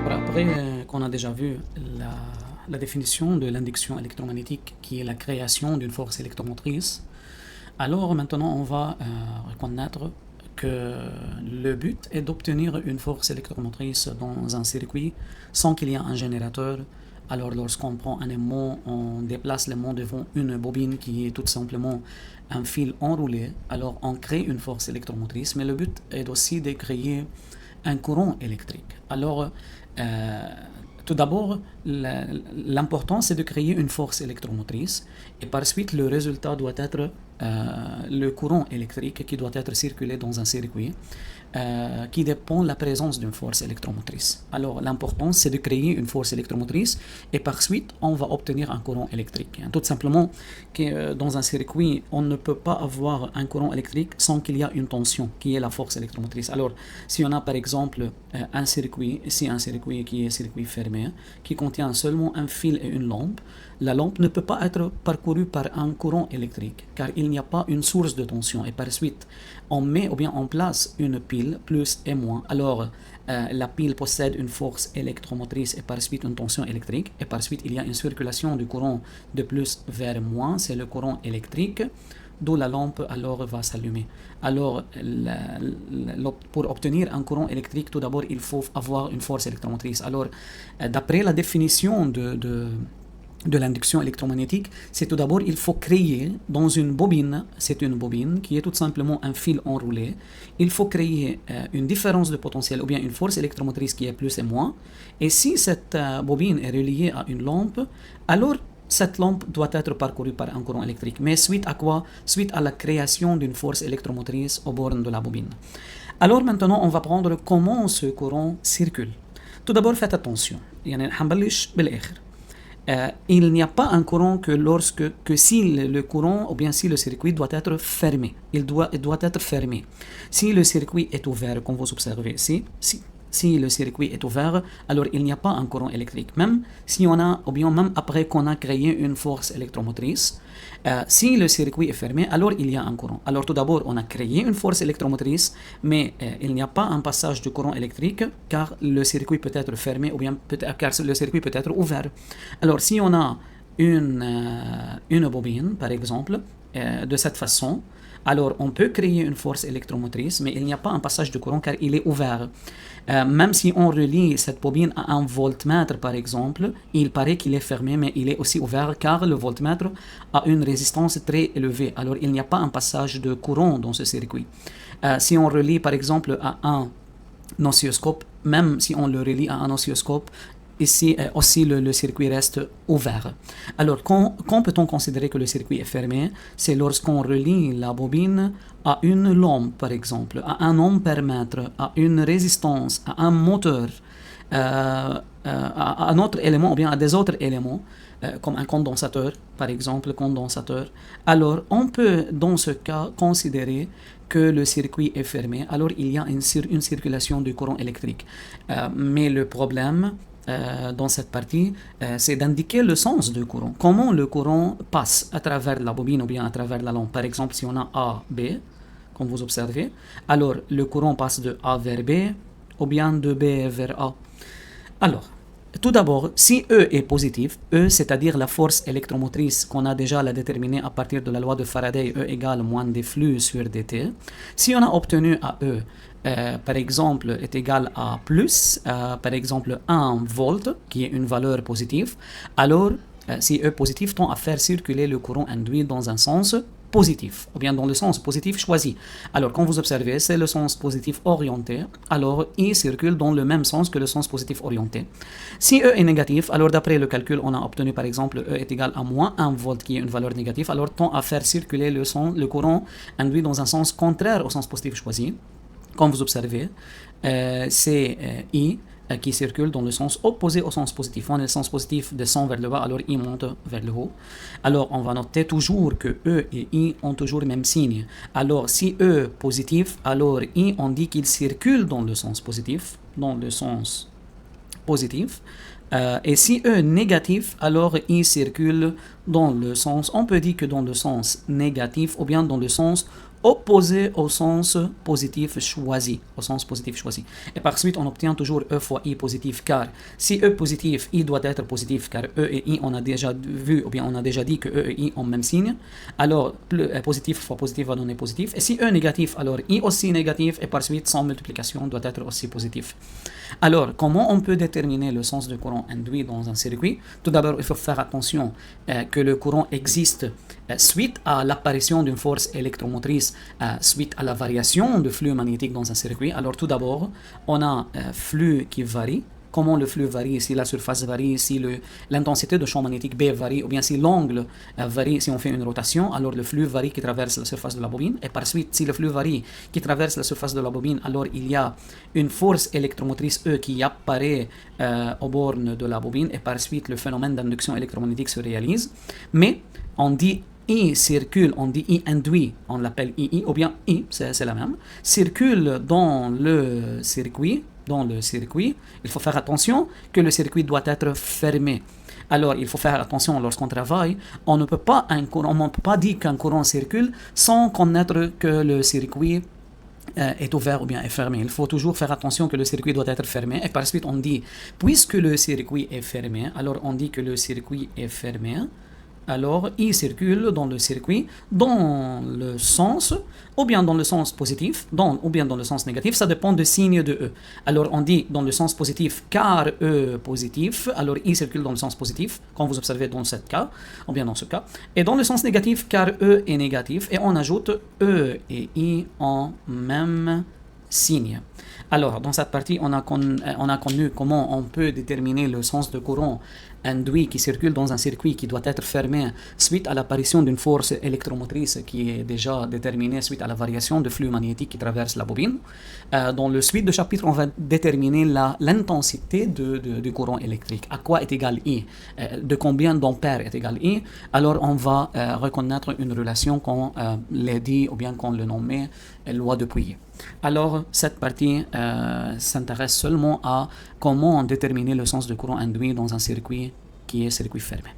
Après qu'on a déjà vu la définition de l'induction électromagnétique qui est la création d'une force électromotrice, alors maintenant on va reconnaître que le but est d'obtenir une force électromotrice dans un circuit sans qu'il y ait un générateur. Alors lorsqu'on prend un aimant, on déplace l'aimant devant une bobine qui est tout simplement un fil enroulé, alors on crée une force électromotrice, mais le but est aussi de créer un courant électrique. Alors, tout d'abord, l'important c'est de créer une force électromotrice et par suite le résultat doit être le courant électrique qui doit être circulé dans un circuit qui dépend de la présence d'une force électromotrice. Alors l'important c'est de créer une force électromotrice et par suite on va obtenir un courant électrique. Tout simplement que dans un circuit on ne peut pas avoir un courant électrique sans qu'il y ait une tension qui est la force électromotrice. Alors si on a par exemple un circuit, ici un circuit qui est circuit fermé, qui contient seulement un fil et une lampe, la lampe ne peut pas être parcourue par un courant électrique car il n'y a pas une source de tension et par suite on met ou bien on place une pile plus et moins. Alors la pile possède une force électromotrice et par suite une tension électrique et par suite il y a une circulation du courant de plus vers moins, c'est le courant électrique, d'où la lampe alors va s'allumer. Alors pour obtenir un courant électrique, tout d'abord il faut avoir une force électromotrice. Alors d'après la définition de l'induction électromagnétique, c'est tout d'abord il faut créer dans une bobine, c'est une bobine qui est tout simplement un fil enroulé, il faut créer une différence de potentiel ou bien une force électromotrice qui est plus et moins, et si cette bobine est reliée à une lampe, alors cette lampe doit être parcourue par un courant électrique. Mais suite à quoi? Suite à la création d'une force électromotrice aux bornes de la bobine. Alors maintenant on va prendre comment ce courant circule. Tout d'abord faites attention, il n'y a pas un courant que si le courant ou bien si le circuit doit être fermé. Il doit être fermé. Si le circuit est ouvert, comme vous observez ici, si le circuit est ouvert, alors il n'y a pas un courant électrique. Même si on a, ou bien même après qu'on a créé une force électromotrice, si le circuit est fermé, alors il y a un courant. Alors tout d'abord, on a créé une force électromotrice, mais il n'y a pas un passage de courant électrique, car le circuit peut être fermé, ou bien car le circuit peut être ouvert. Alors si on a une bobine, par exemple, de cette façon, alors on peut créer une force électromotrice, mais il n'y a pas un passage de courant car il est ouvert. Même si on relie cette bobine à un voltmètre par exemple, il paraît qu'il est fermé, mais il est aussi ouvert car le voltmètre a une résistance très élevée. Alors il n'y a pas un passage de courant dans ce circuit. Si on relie par exemple à un oscilloscope, même si on le relie à un oscilloscope, ici aussi le circuit reste ouvert. Alors quand peut-on considérer que le circuit est fermé? C'est lorsqu'on relie la bobine à une lampe par exemple, à un ampèremètre, à une résistance, à un moteur, à un autre élément ou bien à des autres éléments comme un condensateur par exemple, alors on peut dans ce cas considérer que le circuit est fermé, alors il y a une circulation du courant électrique. Mais le problème dans cette partie, c'est d'indiquer le sens du courant. Comment le courant passe à travers la bobine ou bien à travers la lampe. Par exemple, si on a A, B, comme vous observez, alors le courant passe de A vers B ou bien de B vers A. Alors, tout d'abord, si E est positif, E c'est-à-dire la force électromotrice qu'on a déjà la déterminée à partir de la loi de Faraday, E égale moins d flux sur dt, si on a obtenu à E par exemple est égal à plus, par exemple 1 volt, qui est une valeur positive, alors si E positif tend à faire circuler le courant induit dans un sens positif, ou bien dans le sens positif choisi. Alors quand vous observez, c'est le sens positif orienté, alors I circule dans le même sens que le sens positif orienté. Si E est négatif, alors d'après le calcul, on a obtenu par exemple E est égal à moins 1 volt, qui est une valeur négative, alors tend à faire circuler le courant induit dans un sens contraire au sens positif choisi. Comme vous observez, c'est I qui circule dans le sens opposé au sens positif. On a le sens positif descend vers le bas, alors I monte vers le haut. Alors on va noter toujours que E et I ont toujours le même signe. Alors si E positif, alors I on dit qu'il circule dans le sens positif, et si E négatif, alors I circule dans le sens, on peut dire que dans le sens négatif ou bien dans le sens opposé au sens positif choisi. Au sens positif choisi. Et par suite, on obtient toujours E fois I positif, car si E positif, I doit être positif, car E et I, on a déjà vu, ou bien on a déjà dit que E et I ont même signe. Alors, positif fois positif va donner positif. Et si E négatif, alors I aussi négatif, et par suite, sans multiplication doit être aussi positif. Alors, comment on peut déterminer le sens de courant induit dans un circuit? Tout d'abord, il faut faire attention que le courant existe suite à l'apparition d'une force électromotrice, suite à la variation de flux magnétique dans un circuit. Alors, tout d'abord, on a un flux qui varie. Comment le flux varie, si la surface varie, si l'intensité de champ magnétique B varie, ou bien si l'angle varie, si on fait une rotation, alors le flux varie qui traverse la surface de la bobine. Et par suite, si le flux varie qui traverse la surface de la bobine, alors il y a une force électromotrice E qui apparaît aux bornes de la bobine, et par suite, le phénomène d'induction électromagnétique se réalise. Mais on dit I circule, on dit I induit, on l'appelle II, ou bien I, c'est la même, circule dans le circuit. Il faut faire attention que le circuit doit être fermé. Alors, il faut faire attention lorsqu'on travaille. On ne peut pas dire qu'un courant circule sans connaître que le circuit est ouvert ou bien est fermé. Il faut toujours faire attention que le circuit doit être fermé. Et par suite, on dit, puisque le circuit est fermé, alors on dit que le circuit est fermé. Alors, il circule dans le circuit dans le sens, ou bien dans le sens positif, ou bien dans le sens négatif, ça dépend du signe de E. Alors, on dit dans le sens positif, car E positif, alors il circule dans le sens positif, quand vous observez dans ce cas, ou bien dans ce cas. Et dans le sens négatif, car E est négatif, et on ajoute E et I en même signe. Alors, dans cette partie, on a connu comment on peut déterminer le sens de courant induit qui circule dans un circuit qui doit être fermé suite à l'apparition d'une force électromotrice qui est déjà déterminée suite à la variation de flux magnétique qui traverse la bobine. Dans le suite de chapitre, on va déterminer l'intensité du courant électrique. À quoi est égal I? De combien d'ampères est égal I? Alors, on va reconnaître une relation qu'on l'a dit ou bien qu'on le nommait loi de Pouillet. Alors, cette partie s'intéresse seulement à comment déterminer le sens de courant induit dans un circuit qui est circuit fermé.